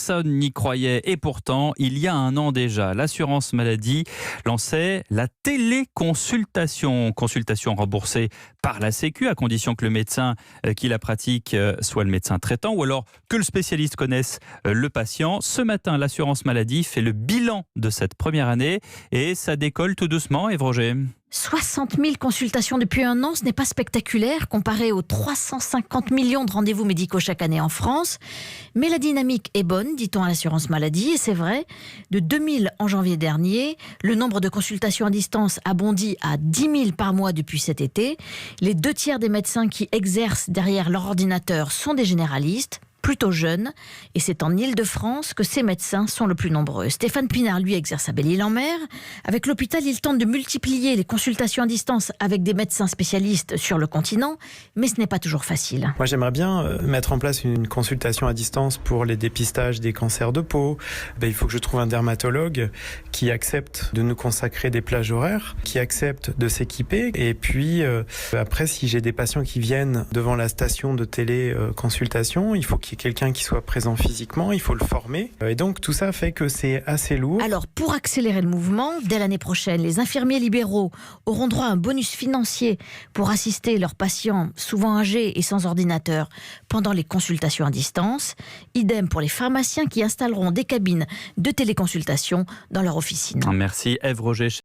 personne n'y croyait et pourtant, il y a un an déjà, l'assurance maladie lançait la téléconsultation. Consultation remboursée par la Sécu à condition que le médecin qui la pratique soit le médecin traitant ou alors que le spécialiste connaisse le patient. Ce matin, l'assurance maladie fait le bilan de cette première année et ça décolle tout doucement, Ève Roger. 60 000 consultations depuis un an, ce n'est pas spectaculaire comparé aux 350 millions de rendez-vous médicaux chaque année en France. Mais la dynamique est bonne, dit-on à l'assurance maladie, et c'est vrai. De 2000 en janvier dernier, le nombre de consultations à distance a bondi à 10 000 par mois depuis cet été. Les 2/3 des médecins qui exercent derrière leur ordinateur sont des généralistes, plutôt jeunes, et c'est en Île-de-France que ces médecins sont le plus nombreux. Stéphane Pinard, lui, exerce à Belle-Île-en-Mer. Avec l'hôpital, il tente de multiplier les consultations à distance avec des médecins spécialistes sur le continent, mais ce n'est pas toujours facile. Moi, j'aimerais bien mettre en place une consultation à distance pour les dépistages des cancers de peau. Il faut que je trouve un dermatologue qui accepte de nous consacrer des plages horaires, qui accepte de s'équiper. Et puis, après, si j'ai des patients qui viennent devant la station de téléconsultation, il faut qu'il y ait quelqu'un qui soit présent physiquement, il faut le former. Et donc, tout ça fait que c'est assez lourd. Alors, pour accélérer le mouvement, dès l'année prochaine, les infirmiers libéraux auront droit à un bonus financier pour assister leurs patients, souvent âgés et sans ordinateur, pendant les consultations à distance. Idem pour les pharmaciens qui installeront des cabines de téléconsultation dans leur officine. Merci Ève Roger.